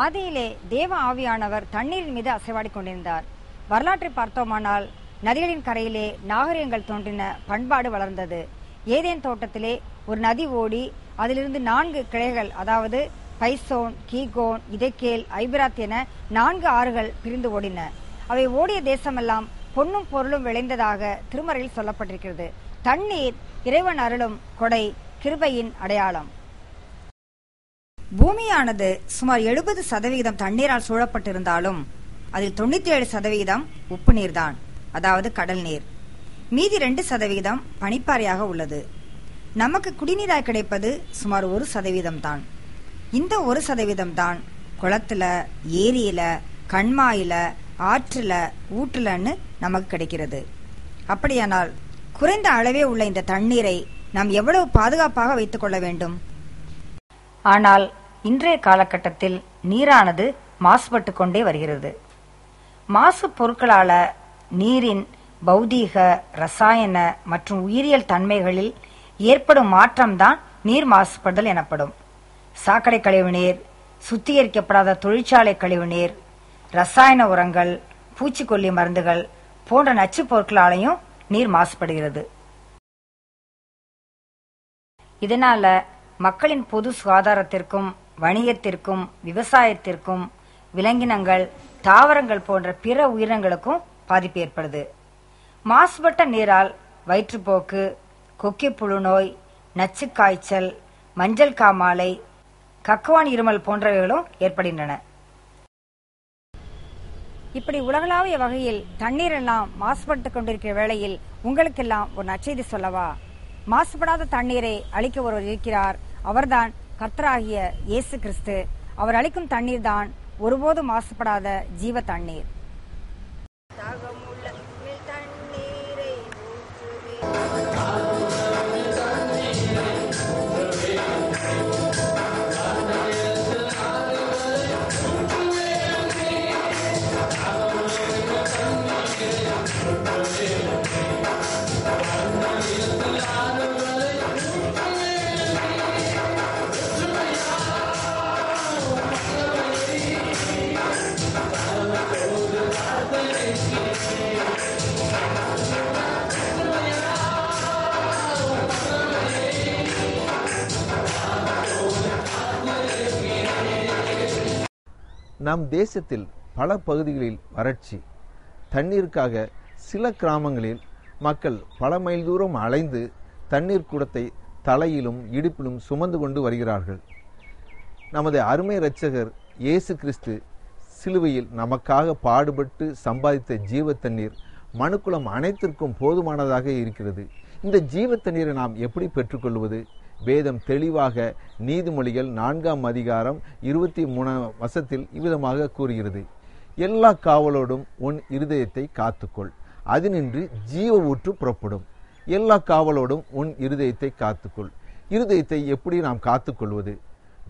ஆதியிலே தேவ ஆவியானவர் தண்ணீரின் மீது அசைவாடி கொண்டிருந்தார். வரலாற்றை பார்த்தோமானால் நதிகளின் கரையிலே நாகரிகங்கள் தோன்றின, பண்பாடு வளர்ந்தது. ஏதேன் தோட்டத்திலே ஒரு நதி ஓடி அதிலிருந்து 4 கிளைகள், அதாவது பைசோன், கீகோன், இதேக்கேல், ஐபிராத் என 4 ஆறுகள் பிரிந்து ஓடின. அவை ஓடிய தேசமெல்லாம் பொன்னும் பொருளும் விளைந்ததாக திருமறையில் சொல்லப்பட்டிருக்கிறது. தண்ணீர் இறைவன் அருளும் கொடை, கிருபையின் அடையாளம். பூமியானது சுமார் 70% தண்ணீரால் சூழப்பட்டிருந்தாலும் அதில் 97% உப்பு நீர்தான், அதாவது கடல் நீர். மீதி 2% பனிப்பாறையாக உள்ளது. நமக்கு குடிநீராய் கிடைப்பது சுமார் 1% தான். இந்த 1% தான் குளத்துல, ஏரியில, கண்மாயில, ஆற்றுல, ஊற்றுலன்னு நமக்கு கிடைக்கிறது. அப்படியானால் குறைந்த அளவே உள்ள இந்த தண்ணீரை நாம் எவ்வளவு பாதுகாப்பாக வைத்துக் கொள்ள வேண்டும்? ஆனால் இன்றைய காலகட்டத்தில் நீரானது மாசுபட்டு கொண்டே வருகிறது. மாசு பொருட்களால நீரின் பௌதீக, ரசாயன மற்றும் உயிரியல் தன்மைகளில் ஏற்படும் மாற்றம்தான் நீர் மாசுபடுதல் எனப்படும். சாக்கடை கழிவுநீர், சுத்திகரிக்கப்படாத தொழிற்சாலை கழிவுநீர், ரசாயன உரங்கள், பூச்சிக்கொல்லி மருந்துகள் போன்ற நச்சுப் பொருட்களாலையும் நீர் மாசுபடுகிறது. இதனால மக்களின் பொது சுகாதாரத்திற்கும், வணிகத்திற்கும், விவசாயத்திற்கும், விலங்கினங்கள், தாவரங்கள் போன்ற பிற உயிரினங்களுக்கும் பாதிப்பு ஏற்படுது. மாசுபட்ட நீரால் வயிற்றுப்போக்கு, கொக்கிப்புழு நோய், நச்சு காய்ச்சல், மஞ்சள் காமாலை, கக்குவான் இருமல் போன்றவைகளும் ஏற்படுகின்றன. இப்படி உலகளாவிய வகையில் தண்ணீர் எல்லாம் மாசுபட்டு கொண்டிருக்கிற வேளையில் உங்களுக்கெல்லாம் ஒரு நற்செய்தி சொல்லவா? மாசுபடாத தண்ணீரை அளிக்க ஒருவர் இருக்கிறார். அவர்தான் கர்த்தராகிய இயேசு கிறிஸ்து. அவர் அளிக்கும் தண்ணீர் தான் ஒருபோது மாசுபடாத ஜீவ தண்ணீர். நம் தேசத்தில் பல பகுதிகளில் வறட்சி. தண்ணீருக்காக சில கிராமங்களில் மக்கள் பல மைல் தூரம் அலைந்து தண்ணீர் குடத்தை தலையிலும் இடுப்பிலும் சுமந்து கொண்டு வருகிறார்கள். நமது அருமை இரட்சகர் இயேசு கிறிஸ்து சிலுவையில் நமக்காக பாடுபட்டு சம்பாதித்த ஜீவ தண்ணீர் மனுக்குலம் அனைத்திற்கும் போதுமானதாக இருக்கிறது. இந்த ஜீவ தண்ணீரை நாம் எப்படி பெற்றுக்கொள்வது? வேதம் தெளிவாக நீதிமொழிகள் 4ஆம் அதிகாரம் 23ஆம் வசனத்தில் இவ்விதமாக கூறுகிறது: எல்லா காவலோடும் உன் இருதயத்தை காத்துக்கொள், அதினின்று ஜீவ ஊற்று புறப்படும். எல்லா காவலோடும் உன் இருதயத்தை காத்துக்கொள். இருதயத்தை எப்படி நாம் காத்துக்கொள்வது?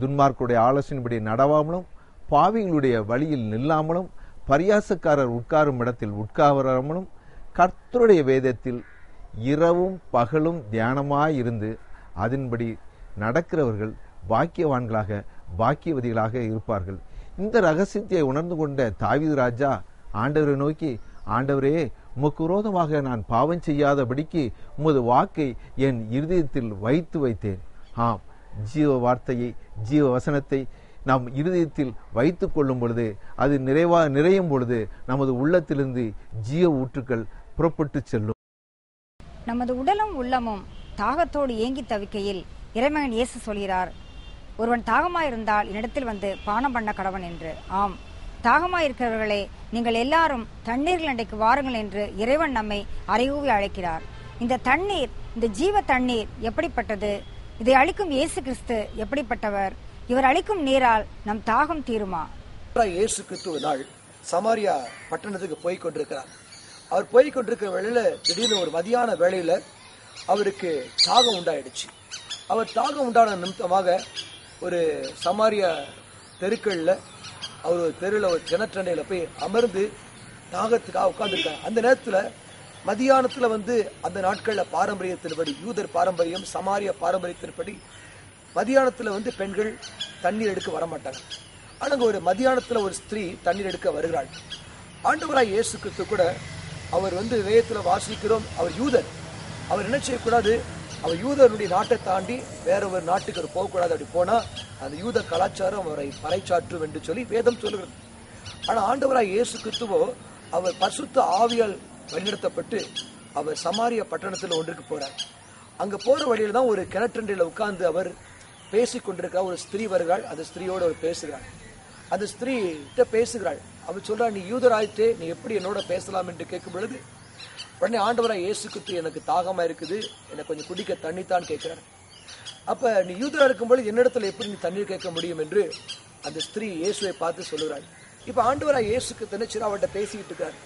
துன்மார்க்குடைய ஆலோசனைப்படி நடவாமலும், பாவிகளுடைய வழியில் நில்லாமலும், பரியாசக்காரர் உட்காரும் இடத்தில் உட்காராமலும், கர்த்தருடைய வேதத்தில் இரவும் பகலும் தியானமாயிருந்து அதன்படி நடக்கிறவர்கள் பாக்கியவான்களாக, பாக்கியவதிகளாக இருப்பார்கள். இந்த ரகசியத்தை உணர்ந்து கொண்ட தாவீது ராஜா ஆண்டவரை நோக்கி, ஆண்டவரே, உமக்கு விரோதமாக நான் பாவம் செய்யாதபடிக்கு உமது வாக்கை என் இருதயத்தில் வைத்தேன். ஆம், ஜீவ வார்த்தையை, ஜீவ வசனத்தை நாம் இருதயத்தில் வைத்துக் கொள்ளும் பொழுது, அது நிறையும் பொழுது நமது உள்ளத்திலிருந்து ஜீவ ஊற்றுக்கள் புறப்பட்டு செல்லும். நமது உடலும் உள்ளமும் தாகத்தோடு ஏங்கி தவிக்கையில் இறைமகன் இயேசு சொல்கிறார், ஒருவன் தாகமாயிருந்தால் என்னிடத்தில் வந்து பானம் பண்ண கடவன் என்று. ஆம், தாகமாயிருக்கிறவர்களே, நீங்கள் எல்லாரும் தண்ணீர்கள் அண்டைக்கு வாருங்கள் என்று இறைவன் நம்மை அறைகூவி அழைக்கிறார். இந்த தண்ணீர், இந்த ஜீவ தண்ணீர் எப்படிப்பட்டது? இதை அளிக்கும் இயேசு கிறிஸ்து எப்படிப்பட்டவர்? இவர் அளிக்கும் நீரால் நம் தாகம் தீருமா? இயேசு கிறிஸ்து நாள் சமாரியா பட்டணத்துக்கு போய் கொண்டிருக்கிறார். அவர் போய் கொண்டிருக்கிற வேளையில திடீர்னு ஒரு மதியான வேளையில அவருக்கு தாகம் உண்டாயிடுச்சு. அவர் தாகம் உண்டான நிமித்தமாக ஒரு சமாரிய தெருக்கள்ல அவர் ஒரு தெருவில் ஒரு கிணற்றண்டையில போய் அமர்ந்து தாகத்துக்காக உட்கார்ந்துருக்காங்க. அந்த நேரத்துல மதியானத்துல அந்த நாட்கள்ல பாரம்பரியத்தின்படி, யூதர் பாரம்பரியம், சமாரிய பாரம்பரியத்தின்படி மதியானத்துல பெண்கள் தண்ணீர் எடுக்க வரமாட்டாங்க. ஆனா ஒரு மதியானத்துல ஒரு ஸ்திரீ தண்ணீர் எடுக்க வருகிறாள். ஆண்டவராய் இயேசு கிறிஸ்து கூட அவர் வேதத்துல வாசிக்கிறோம், அவர் யூதர். அவர் என்ன செய்யக்கூடாது, அவர் யூதருடைய நாட்டை தாண்டி வேற ஒரு நாட்டுக்கு அவர் போகக்கூடாது. அப்படி போனா அந்த யூத கலாச்சாரம் அவரை பறைச்சாற்றும் என்று சொல்லி வேதம் சொல்லுகிறது. ஆனா ஆண்டவராய் இயேசு கிறிஸ்துவோ அவர் பரிசுத்த ஆவியால் வழிநடத்தப்பட்டு அவர் சமாரிய பட்டணத்துல ஒன்றுக்கு போறார். அங்க போற வழியில தான் ஒரு கிணற்றண்டையில உட்கார்ந்து அவர் பேசிக் கொண்டிருக்கிறார். ஒரு ஸ்திரீ வருகிறாள். அந்த ஸ்திரீயோடு அவர் பேசுகிறாள். அந்த ஸ்திரீ கிட்ட பேசுகிறாள். அவர் சொல்றா, நீ யூதராயிட்டே, நீ எப்படி என்னோட பேசலாம் என்று கேட்கும் பொழுது உடனே ஆண்டவராய் இயேசு கிறிஸ்து, எனக்கு தாகமா இருக்குது, எனக்கு கொஞ்சம் குடிக்க தண்ணி தான் கேட்கிறார். அப்ப நீ யூதரா இருக்கும்போது என்னிடத்துல எப்படி நீ தண்ணீர் கேட்க முடியும் என்று அந்த ஸ்திரீ இயேசுவை பார்த்து சொல்லுகிறாள். இப்ப ஆண்டவராய் இயேசு கிறிஸ்து அவர்கிட்ட பேசிட்டு இருக்கார்.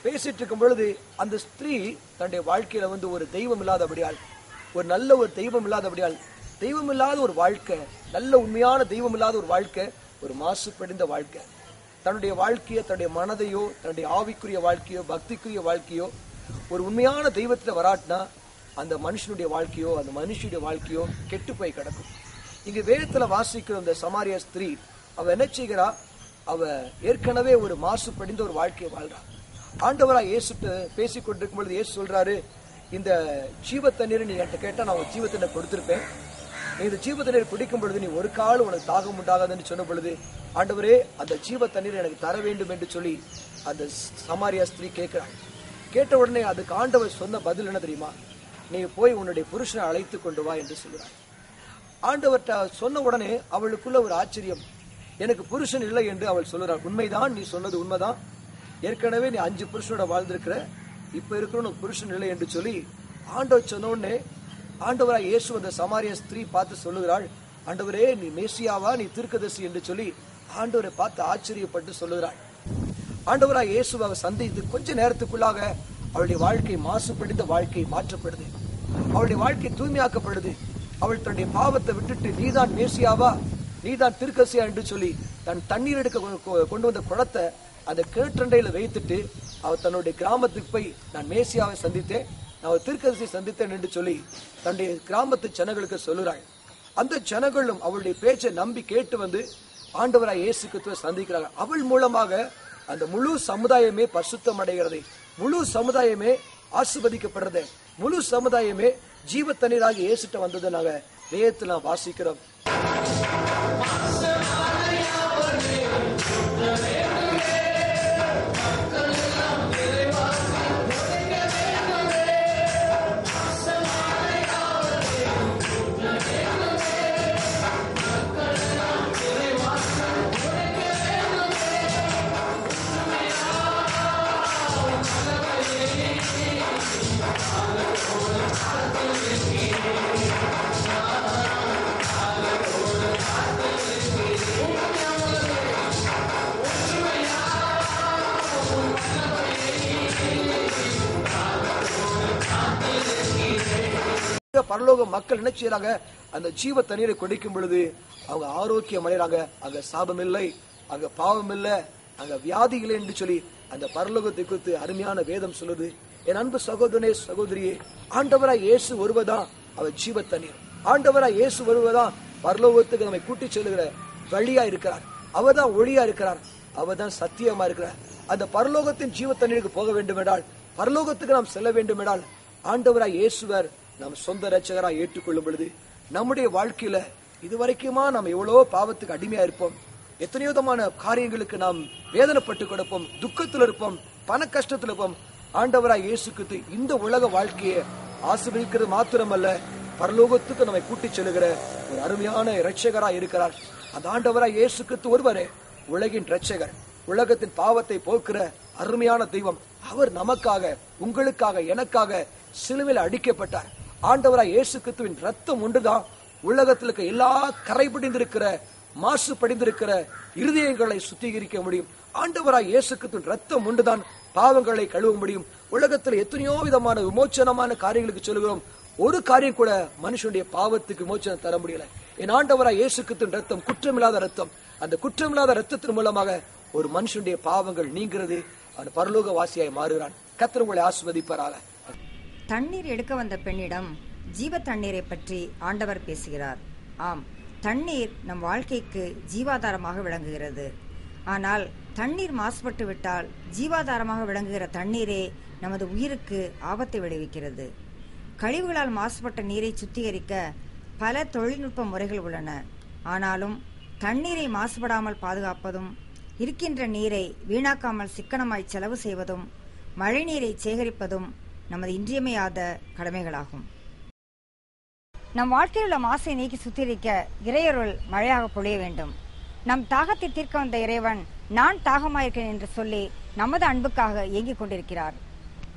பேசிட்டு இருக்கும் பொழுது அந்த ஸ்திரீ தன்னுடைய வாழ்க்கையில ஒரு தெய்வம் இல்லாதபடியால், ஒரு நல்ல ஒரு தெய்வம் இல்லாதபடியால், தெய்வம் இல்லாத ஒரு வாழ்க்கை, நல்ல உண்மையான தெய்வம் இல்லாத ஒரு வாழ்க்கை, ஒரு மாசுபடிந்த வாழ்க்கை, தன்னுடைய வாழ்க்கையோ, தன்னுடைய மனதையோ, தன்னுடைய ஆவிக்குரிய வாழ்க்கையோ, பக்திக்குரிய வாழ்க்கையோ ஒரு உண்மையான தெய்வத்துல வராட்டினா அந்த மனுஷனுடைய வாழ்க்கையோ, அந்த மனுஷனுடைய வாழ்க்கையோ கெட்டு போய் கிடக்கும். இங்க வேதத்துல வாசிக்கிற அந்த சமாரிய ஸ்திரீ அவ என்ன செய்கிறா, அவ ஏற்கனவே ஒரு மாசுபடிந்த ஒரு வாழ்க்கையை வாழ்றா. ஆண்டவரா இயேசுட்டு பேசிக் கொண்டிருக்கும் பொழுது இயேசு சொல்றாரு, இந்த ஜீவ தண்ணீரை நீ என்கிட்ட கேட்டா நான் ஜீவ தண்ணீர் கொடுத்திருப்பேன். நீ இந்த ஜீவ தண்ணீர் குடிக்கும் பொழுது நீ ஒரு காலம் உனக்கு தாகம் உண்டாகாதுன்னு சொன்ன பொழுது, ஆண்டவரே அந்த ஜீவ தண்ணீர் எனக்கு தர வேண்டும் என்று சொல்லி அந்த சமாரியா ஸ்திரீ கேட்கிறாள். கேட்ட உடனே அதுக்கு ஆண்டவர் சொன்ன பதில் என்ன தெரியுமா, நீ போய் உன்னுடைய புருஷனை அழைத்து கொண்டு வா என்று சொல்கிறார். ஆண்டவர்கிட்ட சொன்ன உடனே அவளுக்குள்ள ஒரு ஆச்சரியம், எனக்கு புருஷன் இல்லை என்று அவள் சொல்லுறாள். உண்மைதான், நீ சொன்னது உண்மைதான், ஏற்கனவே நீ 5 புருஷனோட வாழ்ந்திருக்கிற, இப்ப இருக்கிற புருஷன் இல்லை என்று சொல்லி ஆண்டவர் சொன்ன உடனே ஆண்டவராய் இயேசு அந்த சமாரிய ஸ்திரீ பார்த்து சொல்லுகிறாள், ஆண்டவரே நீ மேசியாவா, நீ தீர்க்கதரிசி என்று சொல்லி ஆண்டவரை பார்த்து ஆச்சரியப்பட்டு சொல்லுகிறாள். ஆண்டவராய் இயேசுவை சந்தித்து கொஞ்ச நேரத்துக்குள்ளாக அவளுடைய வாழ்க்கை மாசுபடிந்த வாழ்க்கை மாற்றப்படுது. அவளுடைய வாழ்க்கை தூய்மையாக்கப்படுது. அவள் தன்னுடைய பாவத்தை விட்டுட்டு நீதான் மேசியாவா, நீதான் தீர்க்கதரிசியா என்று சொல்லி தன் தண்ணீர் எடுக்க கொண்டு வந்த குடத்தை அந்த கிணற்றண்டையில வைத்துட்டு அவள் தன்னுடைய கிராமத்துக்கு போய் நான் மேசியாவை சந்தித்தேன், நான் தீர்க்கதரிசியை சந்தித்தேன் என்று சொல்லி தன்னுடைய கிராமத்து ஜனங்களுக்கு சொல்லுறாள். அந்த ஜனங்களும் அவளுடைய பேச்சை நம்பி கேட்டு ஆண்டவராய் இயேசு கிறிஸ்துவை சந்திக்கிறார்கள். அவள் மூலமாக அந்த முழு சமுதாயமே பரிசுத்தம் அடைகிறது, முழு சமுதாயமே ஆசீர்வதிக்கப்படுறது, முழு சமுதாயமே ஜீவ தண்ணீராக இயேசுட்ட வந்ததை நாங்க வேதத்துல வாசிக்கிறோம். பரலோக மக்கள் என்ன செய்யறாங்க, அந்த ஜீவ தண்ணீரை குடிக்கும் பொழுது அவங்க ஆரோக்கியம் அடைறாங்க. அங்க சாபம் இல்லை, அங்க பாவம் இல்லை, அங்க வியாதி இல்லை என்று சொல்லி அந்த பரலோகத்தை குறித்து அருமையான வேதம் சொல்லுது. என் அன்பு சகோதரனே சகோதரியே, ஆண்டவராய் இயேசு வருவதான் அவர் ஜீவ தண்ணீர். ஆண்டவராய் இயேசு வருவதான் பரலோகத்துக்கு நம்மை கூட்டி செல்லுகிற வழியா இருக்கிறார். அவர்தான் ஒளியா இருக்கிறார், அவர்தான் சத்தியமா இருக்கிறார். அந்த பரலோகத்தின் ஜீவ தண்ணீருக்கு போக வேண்டும் என்றால், பரலோகத்துக்கு நாம் செல்ல வேண்டும் என்றால், ஆண்டவராய் இயேசுவர் நாம் சொந்த ரட்சகராய் ஏற்றுக்கொள்ளும் பொழுது நம்முடைய வாழ்க்கையில இதுவரைக்குமா நாம் எவ்வளவோ பாவத்துக்கு அடிமையா இருப்போம், எத்தனையோ விதமான காரியங்களுக்கு நாம் வேதனைப்பட்டு கொடுப்போம், துக்கத்தில் இருப்போம், பண கஷ்டத்தில் இருப்போம். ஆண்டவராய் இயேசு கிறிஸ்து இந்த உலக வாழ்க்கையை ஆசீர்வதிக்கிறது மாத்திரமல்ல, பரலோகத்துக்கு நம்மை கூட்டி செல்லுகிற ஒரு அருமையான இரட்சகராய் இருக்கிறார். அந்த ஆண்டவராய் இயேசு கிறிஸ்து ஒருவரே உலகின் இரட்சகர், உலகத்தின் பாவத்தை போக்குற அருமையான தெய்வம். அவர் நமக்காக, உங்களுக்காக, எனக்காக சிலுவையில் அடிக்கப்பட்டார். ஆண்டவராய் இயேசு கிறிஸ்துவின் ரத்தம் ஒன்றுதான் உலகத்தில் இருக்க எல்லா கரைபடிந்திருக்கிற, மாசு படிந்திருக்கிற இருதயங்களை சுத்திகரிக்க முடியும். ஆண்டவராய் இயேசு கிறிஸ்துவின் ரத்தம் ஒன்றுதான் பாவங்களை கழுவ முடியும். உலகத்தில் எத்தனையோ விதமான விமோச்சனமான காரியங்களுக்கு சொல்கிறோம். ஒரு காரியம் கூட மனுஷனுடைய பாவத்துக்கு விமோச்சனம் தர முடியல. என் ஆண்டவராய் இயேசு கிறிஸ்துவின் ரத்தம் குற்றமில்லாத ரத்தம். அந்த குற்றமில்லாத ரத்தத்தின் மூலமாக ஒரு மனுஷனுடைய பாவங்கள் நீங்கிறது. அவன் பரலோக வாசியாய் மாறுகிறான். கர்த்தர் உங்களை ஆசீர்வதிப்பாராக. தண்ணீர் எடுக்க வந்த பெண்ணிடம் ஜீவ தண்ணீரை பற்றி ஆண்டவர் பேசுகிறார். ஆம், தண்ணீர் நம் வாழ்க்கைக்கு ஜீவாதாரமாக விளங்குகிறது. ஆனால் தண்ணீர் மாசுபட்டு விட்டால் ஜீவாதாரமாக விளங்குகிற தண்ணீரே நமது உயிருக்கு ஆபத்தை விளைவிக்கிறது. கழிவுகளால் மாசுபட்ட நீரை சுத்திகரிக்க பல தொழில்நுட்ப முறைகள் உள்ளன. ஆனாலும் தண்ணீரை மாசுபடாமல் பாதுகாப்பதும், இருக்கின்ற நீரை வீணாக்காமல் சிக்கனமாய் செலவு செய்வதும், மழை நீரை சேகரிப்பதும் நமது இன்றியமையாத கடமைகளாகும். நம் வாழ்க்கையில் உள்ள மாசை நீக்கி சுத்திகரிக்க இறையருள் மழையாக பொழிய வேண்டும். நம் தாகத்தை தீர்க்க வந்த இறைவன் நான் தாகமாயிருக்கிறேன் என்று சொல்லி நமது அன்புக்காக ஏங்கிக் கொண்டிருக்கிறார்.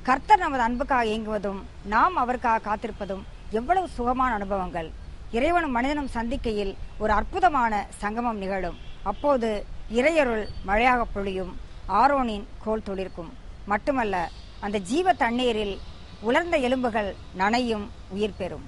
கர்த்தர் நமது அன்புக்காக ஏங்குவதும் நாம் அவருக்காக காத்திருப்பதும் எவ்வளவு சுகமான அனுபவங்கள். இறைவனும் மனிதனும் சந்திக்கையில் ஒரு அற்புதமான சங்கமம் நிகழும். அப்போது இறையருள் மழையாக பொழியும், ஆரோனின் கோல் துளிர்க்கும். மட்டுமல்ல, அந்த ஜீவ தண்ணீரில் உலர்ந்த எலும்புகள் நனையும், உயிர் பெறும்.